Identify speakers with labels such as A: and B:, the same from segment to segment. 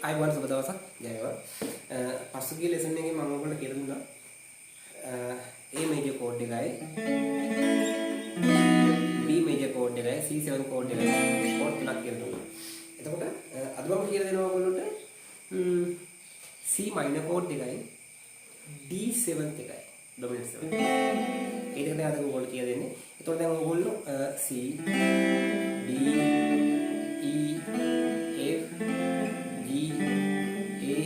A: අයිබෝන් සුබ දවසක් ජයවා. පසුගිය ලෙසන් එකේ මම ඔයගොල්ලන්ට කියලා දුන්නා A major chord එකයි B major chord එකයි C7 chord එකයි chord තුනක් කියලා දුන්නා. එතකොට අද මම කියලා දෙනවා ඔයගොල්ලන්ට C minor chord එකයි D7 එකයි dominant 7. ඒක තමයි අද ඔයගොල්ලෝ කියලා දෙන්නේ. එතකොට දැන් ඔයගොල්ලෝ C D E F G A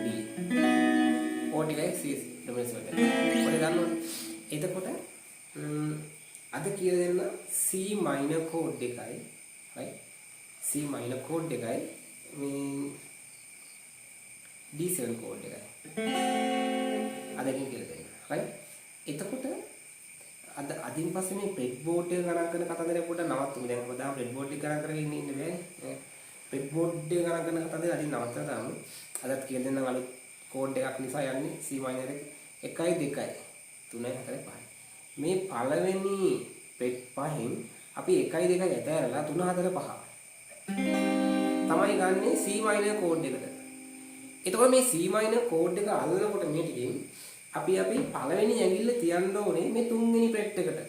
A: B chord එකයි C dominant 7 එකයි. ඔය ගන්න එතකොට අද කියලා දෙන්න C minor chord එකයි right C minor chord එකයි මේ D7 chord එකයි අදකින් කියලා දෙන්න right එතකොට අද අදින් පස්සේ මේ බ්‍රෙඩ් බෝඩ් එක ගණන් කරන කතන්දරේ පොඩ්ඩක් නවත්තමු. දැන් අපිට දාම බ්‍රෙඩ් බෝඩ් එක ගණන් කරගෙන ඉන්න බෑනේ. බ්‍රෙඩ් බෝඩ් එක ගණන් කරන කතන්දරේ අදින් නවත්තලා දාමු. අදත් කියලා දෙන්නම් අලුත් කෝඩ් එකක් නිසා යන්නේ C minor එක 1 2 3 4 5. මේ පළවෙනි බ්‍රෙඩ් පහෙන් අපි 1 2 ඇතෑරලා 3 4 5 තමයි ගන්නෙ C minor කෝඩ් එකට. එතකොට මේ C minor කෝඩ් එක අල්ලනකොට මේ ටිකෙන් අපි පළවෙනි ඇඟිල්ල තියන්න ඕනේ මේ තුන්වෙනි බ්‍රෙඩ් එකට.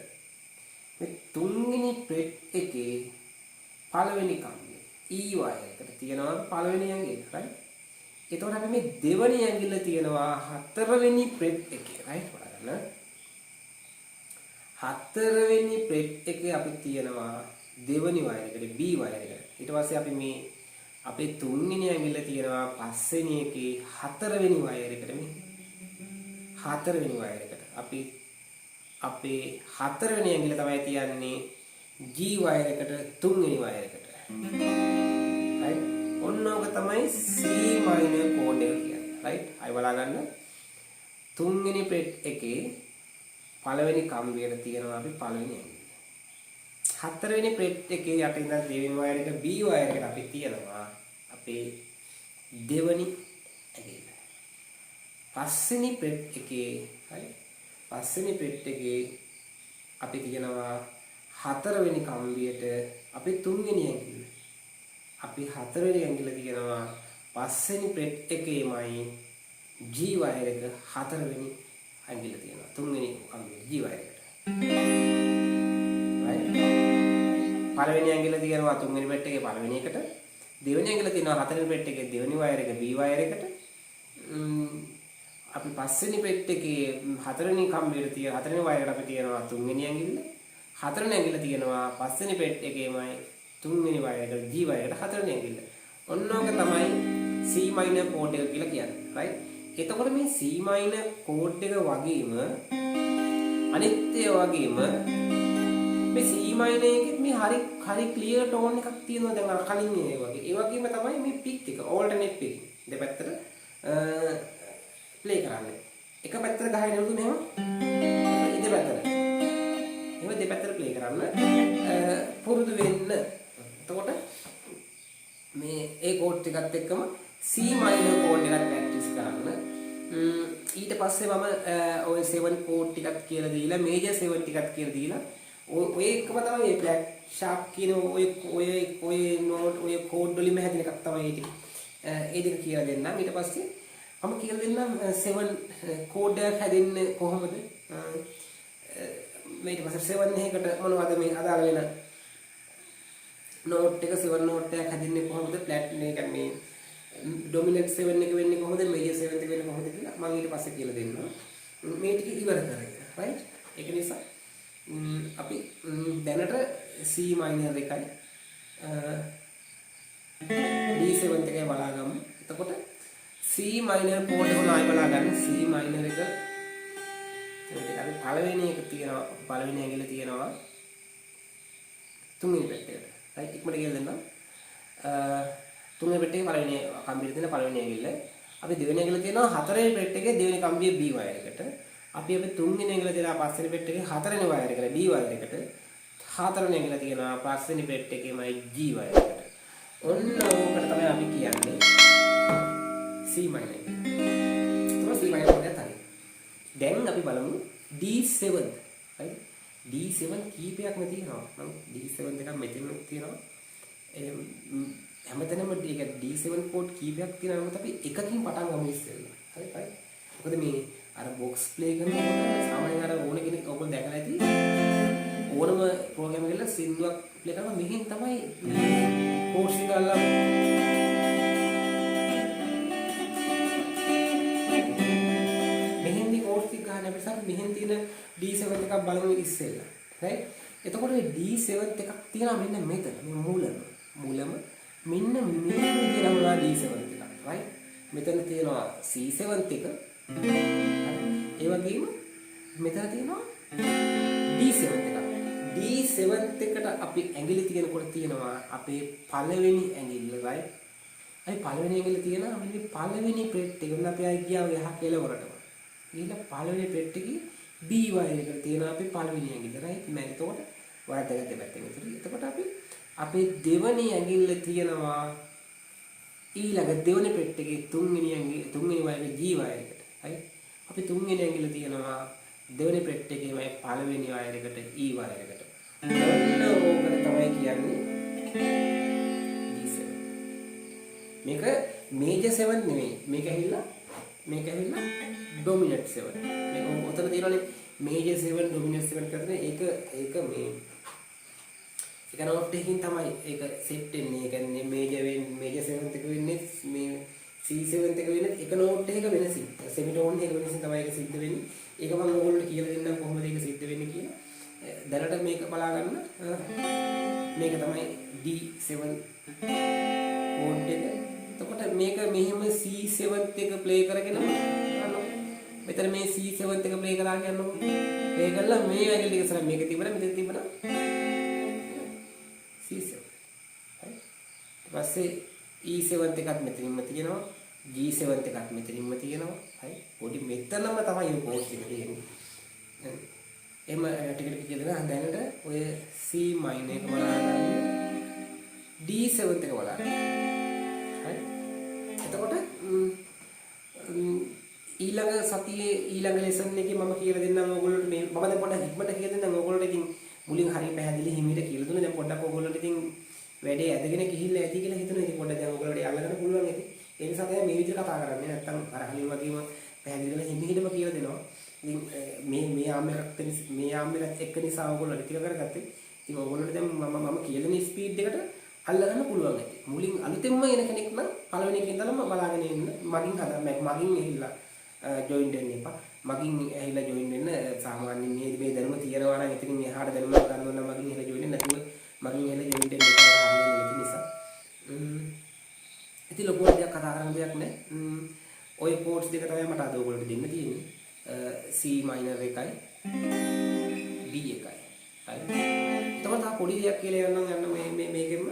A: මේ තුන්වෙනි බ්‍රෙඩ් එකේ පළවෙනි කම්බිය E වයර් එකට තියනවා පළවෙනි ඇඟිල්ල right. එතකොට අපි මේ දෙවෙනි ඇඟිල්ල තියනවා හතරවෙනි බ්‍රෙඩ් එකේ right බලන්න. හතරවෙනි බ්‍රෙඩ් එකේ අපි තියනවා දෙවෙනි වයර් එකට B වයර් එකට. ඊට පස්සේ අපි මේ අපේ තුන්වෙනි ඇඟිල්ල තියනවා පස්වෙනි එකේ හතරවෙනි වයර් එකට මේ හතරවෙනි වයර් එකට. අපි අපේ හතරවෙනි ඇඟිල්ල තමයි තියන්නේ G වයර් එකට තුන්වෙනි වයර් එකට. right ඔන්නෝක තමයි C minor chord එක කියන්නේ. right අය බලා ගන්න. තුන්වෙනි බ්‍රෙඩ් එකේ පළවෙනි කම්බියට තියනවා අපි පළවෙනි ඇඟිල්ල. හතරවෙනි බ්‍රෙඩ් එකේ යට ඉඳන් දෙවෙනි වයර් එක B වයර් එකට අපි තියනවා අපේ දෙවෙනි ඇඟිල්ල. පස්වෙනි බ්‍රෙඩ් එකේ right පස්වෙනි බ්‍රෙඩ් එකේ අපි තියනවා හතරවෙනි කම්බියට අපි තුන්වෙනි ඇඟිල්ල. අපි හතරවෙනි ඇඟිල්ල තියනවා පස්වෙනි බ්‍රෙඩ් එකේමයි G වයර් එක හතරවෙනි ඇඟිල්ල තියනවා තුන්වෙනි කම්බිය G වයර් එකට. right පළවෙනි ඇඟිල්ල තියනවා තුන්වෙනි බ්‍රෙඩ් එකේ පළවෙනි එකට. දෙවෙනි ඇඟිල්ල තියනවා හතරවෙනි බ්‍රෙඩ් එකේ දෙවෙනි වයර් එක B වයර් එකට. අපි පස්වෙනි බ්‍රෙඩ් එකේ හතරවෙනි කම්බියට තිය හතරවෙනි වයර් එකට අපි තියනවා තුන්වෙනි ඇඟිල්ල. හතරවෙනි ඇඟිල්ල තියනවා පස්වෙනි බ්‍රෙඩ් එකේමයි තුන්වෙනි වයර් එකට G වයර් එකට හතරවෙනි ඇඟිල්ල. ඔන්නෝක තමයි C minor chord එක කියලා කියන්නේ. right එතකොට මේ C minor chord එක වගේම අනිත් ඒවා වගේම මේ C minor එකෙත් මේ හරි ක්ලියර් ටෝන් එකක් තියෙනවා දැන් අර කලින් ඒ වගේ. ඒ වගේම තමයි මේ පික් එක alternate pick දෙපැත්තට ප්ලේ කරන්නේ. එක පැත්තට ගහගෙන යනකොට මෙහෙම ඉත පැත්තට. එහෙම දෙපැත්තට ප්ලේ කරන්න පුරුදු වෙන්න. එතකොට මේ ඒ කෝඩ් එකත් එක්කම C minor කෝඩ් එකක් ප්‍රැක්ටිස් කරන්න. ඊට පස්සේ මම ඔය 7 කෝඩ් ටිකක් කියලා දීලා මේජර් 7 ටිකක් කියලා දීලා ඔය එකම තමයි මේ ෆ්ලැට් ෂාප් කියන ඔය නෝට් ඔය කෝඩ් වලින්ම හැදෙන එකක් තමයි ඒ ටික. ඒ දෙක කියලා දෙන්නම්. ඊට පස්සේ මම කියලා දෙන්නම් 7 කෝඩ් එකක් හැදෙන්නේ කොහොමද? ඊට පස්සේ 7 එකකට මොනවද මේ අදාළ වෙන නෝට් එක 7 නෝට් එකක් හැදෙන්නේ කොහොමද? ෆ්ලැට් මේ කියන්නේ ඩොමිනන්ට් 7 එක වෙන්නේ කොහොමද? මේජර් 7 එක වෙන්නේ කොහොමද කියලා මම ඊට පස්සේ කියලා දෙන්නම්. මේ ටික ඉවර කරගෙන right? ඒක නිසා අපි දැනට C minor එකයි D7 එකයි බලාගමු. එතකොට C minor chord එක උනායි බලා ගන්න. C minor එක ඒක අපි පළවෙනි එක තියෙනවා පළවෙනි ඇඟිල්ල තියෙනවා තුන්වෙනි බ්‍රෙඩ් එකට. right ඉක්මනට කියලා දෙන්නම්. තුන්වෙනි බ්‍රෙඩ් එකේ පළවෙනි කම්බියට තියෙන පළවෙනි ඇඟිල්ල. අපි දෙවෙනි ඇඟිල්ල තියෙනවා හතරවෙනි බ්‍රෙඩ් එකේ දෙවෙනි කම්බිය B වයර් එකට. අපි තුන්වෙනි ඇඟිල්ල තියෙනවා පස්වෙනි බ්‍රෙඩ් එකේ හතරවෙනි වයර් එකට B වයර් එකට. හතරවෙනි ඇඟිල්ල තියෙනවා පස්වෙනි බ්‍රෙඩ් එකේමයි G වයර් එකට. ඔන්න ඕකට තමයි අපි කියන්නේ C minor එක. ඒක C minor එක තමයි. දැන් අපි බලමු D7. right D7 කීපයක්ම තියෙනවා. නම් D7 දෙකක් මෙතන තියෙනවා. හැමතැනම ඒක D7 කෝඩ් කීපයක් තියෙනවා. නමුත් අපි එකකින් පටන් ගමු ඉස්සෙල්ලා. හරි. මොකද මේ අර බොක්ස් ප්ලේ කරනකොට සාමාන්‍යයෙන් අර ඕන කෙනෙක් ඔයගොල්ලෝ දැකලා ඇති ඕනම ප්‍රෝග්‍රෑම් එකක සින්දුවක් ප්ලේ කරනවා මෙහෙන් තමයි කෝඩ්ස් ටික අල්ලන්නේ. මෙහෙන්දි කෝඩ්ස් ටික ගන්න අපි සාර මෙහෙන් තියෙන D7 එකක් බලමු ඉස්සෙල්ලා. right? එතකොට මේ D7 එකක් තියෙනවා මෙන්න මෙතන. මේ මූලම මෙන්න මේ විදිහට වුණා D7 එකක්. right? මෙතන තියෙනවා C7 එක. ඒ වගේම මෙතන තියෙනවා D7 එකක්. D7 එකට අපි ඇඟිලි තියනකොට තියෙනවා අපේ පළවෙනි ඇඟිල්ල right. අපි පළවෙනි ඇඟිල්ල තියෙනවා මේ පළවෙනි ප්‍රෙට් එක. අපි ආයි ගියා ඔය යහ කෙලවරටම. ඊළඟ පළවෙනි ප්‍රෙට් එකේ B වයර් එකට තියෙනවා අපි පළවෙනි ඇඟිල්ල right. මම එතකොට ඔයාලට දෙපැත්තෙන් විතර. එතකොට අපි අපේ දෙවෙනි ඇඟිල්ල තියෙනවා ඊළඟ දෙවෙනි ප්‍රෙට් එකේ තුන්වෙනි වයර් G වයර් එකට. right. අපි තුන්වෙනි ඇඟිල්ල තියෙනවා දෙවෙනි ප්‍රෙට් එකේම පළවෙනි වයර් එකට E වයර් එකට. ඔන්න ඕකට තමයි කියන්නේ D7. මේක මේජර් 7 නෙවෙයි. මේක ඇහිලා ඩොමිනන්ට් 7. මේක උතන තියෙනවානේ මේජර් 7 ඩොමිනන්ට් 7 කරන්නේ ඒක මේ ඒක නෝට් එකකින් තමයි ඒක සෙට් වෙන්නේ. ඒ කියන්නේ මේජර් 7 එක වෙන්නේ මේ C7 එක වෙන්නේ එක නෝට් එකක වෙනසින්. සෙමිටෝන් එක වෙනසින් තමයි ඒක සිද්ධ වෙන්නේ. ඒක මම ඔයගොල්ලන්ට කියලා දෙන්නම් කොහොමද ඒක සිද්ධ වෙන්නේ කියලා. දැනට මේක බලා ගන්න. මේක තමයි D7 කෝඩ් එක. එතකොට මේක මෙහෙම C7 එක ප්ලේ කරගෙන මෙතන මේ C7 එක ප්ලේ කරා කියන්නකො. ප්ලේ කරලා මේ ඇඟිලි ටික ඉස්සරහ මේක තිබුණා මෙතන තිබුණා C7. හරි. ඊට පස්සේ E7 එකක් මෙතනින්ම තියෙනවා. G7 එකක් මෙතනින්ම තියෙනවා. හරි. පොඩි මෙතනම තමයි මේ කෝඩ් එක තියෙන්නේ. එම ටික ටික කියලා දැනට ඔය C මයිනර් එක බලාගන්න D7 එක බලන්න. හරි. එතකොට ඊළඟ සතියේ ඊළඟ ලෙසන් එකේ මම කියලා දෙන්නම් ඕගොල්ලන්ට මේ මම දැන් පොඩ්ඩක් ඉක්මනට කියලා දෙන්නම් ඕගොල්ලන්ට. ඉතින් මුලින් හරිය පැහැදිලි හිමීට කියලා දුන්නා. දැන් පොඩ්ඩක් ඕගොල්ලන්ට ඉතින් වැඩේ ඇදගෙන ගිහිල්ලා ඇති කියලා හිතනවා. ඉතින් පොඩ්ඩක් දැන් ඕගොල්ලන්ට අල්ලගන්න පුළුවන් ඉතින්. ඒ නිසා තමයි මේ විදිහට කතා කරන්නේ. නැත්තම් අර කලින් වගේම පැහැදිලිව හිමීටම කියලා දෙනවා. ඉතින් මේ ආම්බෙරත් එක්ක නිසා ඕගොල්ලෝ ටික කරගත්තේ. ඉතින් ඕගොල්ලන්ට දැන් මම කියන ස්පීඩ් එකට අල්ලගන්න පුළුවන් ඇති. මුලින් අලුතෙන්ම එන කෙනෙක් නම් පළවෙනි එකේ ඉඳලම බලාගෙන ඉන්න. මගින් ඇහිලා ජොයින් වෙන්න එපා. මගින් ඇහිලා ජොයින් වෙන්න සාමාන්‍යයෙන් මේ දැනුම තියනවා නම් ඉතින් එහාට දැනුම ගන්න ඕන නම් මගින් ඇහිලා ජොයින් වෙන්න නැතුව මගින් ඇහිලා ජොයින් වෙන්න එපා. හරියන්නේ නිසා. ඉතින් ලොකු දෙයක් කතා කරන්න දෙයක් නැහැ. ඔය කෝඩ්ස් දෙක තමයි මට අද ඔයගොල්ලන්ට දෙන්න තියෙන්නේ. C minor එකයි D එකයි. හරි. එතකොට තා පොඩි දෙයක් කියලා යන්න මේකෙම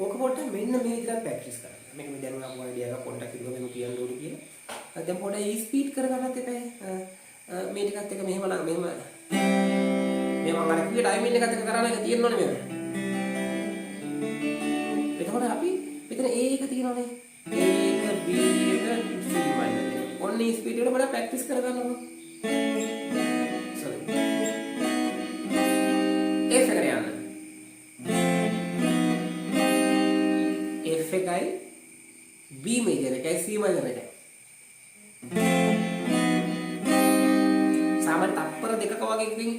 A: ඕක පොඩ්ඩක් මෙන්න මේ විදිහට ප්‍රැක්ටිස් කරන්න. මේක මේ දැනුම ආපු අයිඩියා එක පොඩ්ඩක් ඉතින් මෙහෙම කියන්න ඕනේ කියලා. දැන් පොඩ්ඩක් ස්පීඩ් කරගන්නත් එපා. මේ ටිකත් එක මෙහෙම නම් මෙහෙම අර කිව්වේ ටයිමින් එකත් එක කරන්න එක තියෙන්න ඕනේ මේක. එතකොට අපි මෙතන A එක තියෙනවානේ. A එක B එක C minor. ඔන්න ස්පීඩ් එකට බලලා ප්‍රැක්ටිස් කරගන්නවා. F එකට යන්න. F එකයි B මේජර් එකයි C minor එකයි. සාමාන්‍ය තත්පර දෙකක වගේ ඉතින්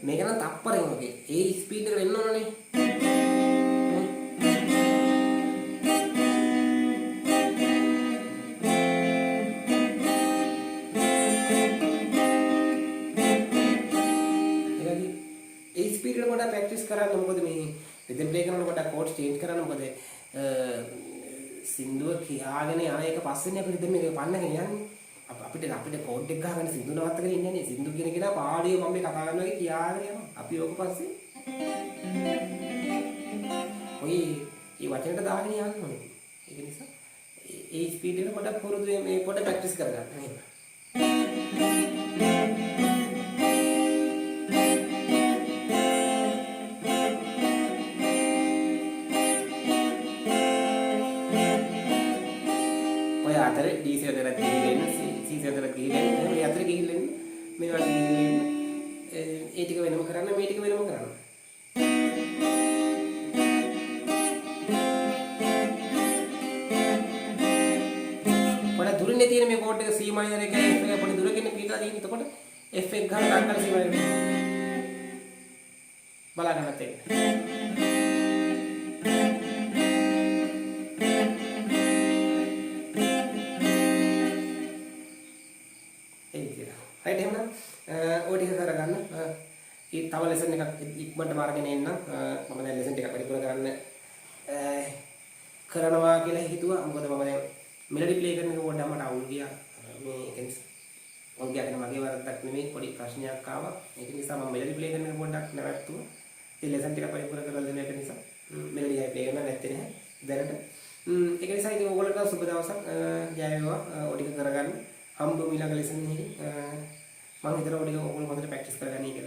A: මේක නම් තත්පරෙන් වගේ ඒ ස්පීඩ් එකට එන්න ඕනනේ. ප්‍රැක්ටිස් කරන්න. මොකද මේ රිද්ම් ප්ලේ කරනකොට කෝඩ්ස් චේන්ජ් කරන්න. මොකද සින්දුව කියාගෙන යන එක පස්සේනේ අපි රිද්ම් එක පන්නගෙන යන්නේ. අපිට කෝඩ් එක ගහගෙන සින්දුව නවත්තගෙන ඉන්නේ නැහැ. සින්දුව කියන කෙනා පාඩියේ මම මේ කතා කරනවා වගේ කියාගෙන යනවා. අපි ඕක පස්සේ ඔය මේ වචනට දාගෙන යන්න ඕනේ. ඒක නිසා ඒ ස්පීඩ් එක පොඩ්ඩක් පුරුදු මේ පොඩ්ඩක් ප්‍රැක්ටිස් කරගන්න. එහෙම. අතරේ D7 එකක් ගිහින් C7 එකක් ගිහින් මේ අතරේ ගිහින් මේවට ගිහින් ඒ ටික වෙනම කරන්න මේ ටික වෙනම කරන්න. පොඩ දුරින් තියෙන මේ කෝඩ් එක C minor එකයි F එක පොඩි දුරකින් පිටලා තියෙන. එතකොට F එක ගන්න දාන්න C minor එක. බලා ගන්නත් ඒක. right එහෙනම් ඔය ටික කරගන්න. ඊ තව ලෙසන් එකක් ඉක්මනට මාර්ගෙන එන්න. මම දැන් ලෙසන් ටිකක් වැඩිපුර කරන්න කරනවා කියලා හිතුවා. මොකද මම දැන් මෙලඩි ප්ලේ කරන එක පොඩ්ඩක් මට අවුල් ගියා. මේ කියන්නේ අවුල් ගියා කියන්නේ මගේ වරදක් නෙමෙයි, පොඩි ප්‍රශ්නයක් ආවා. ඒක නිසා මම මෙලඩි ප්ලේ කරන එක පොඩ්ඩක් නැවැත්තුවා. ඒ ලෙසන් ටික වැඩිපුර කරලා දෙන එක නිසා මෙලඩි ගයි ප්ලේ කරන්න නැත්තේ නැහැ දැනට. ඒක නිසා ඉතින් ඕගොල්ලන්ට සුබ දවසක්. ජය වේවා. ඔය ටික කරගන්න. හම්බු ඊළඟ ලෙසන් එකේ මම හිතනවා ඔය ටික ඕගොල්ලෝ හොඳට ප්‍රැක්ටිස් කරගන්න කියලා.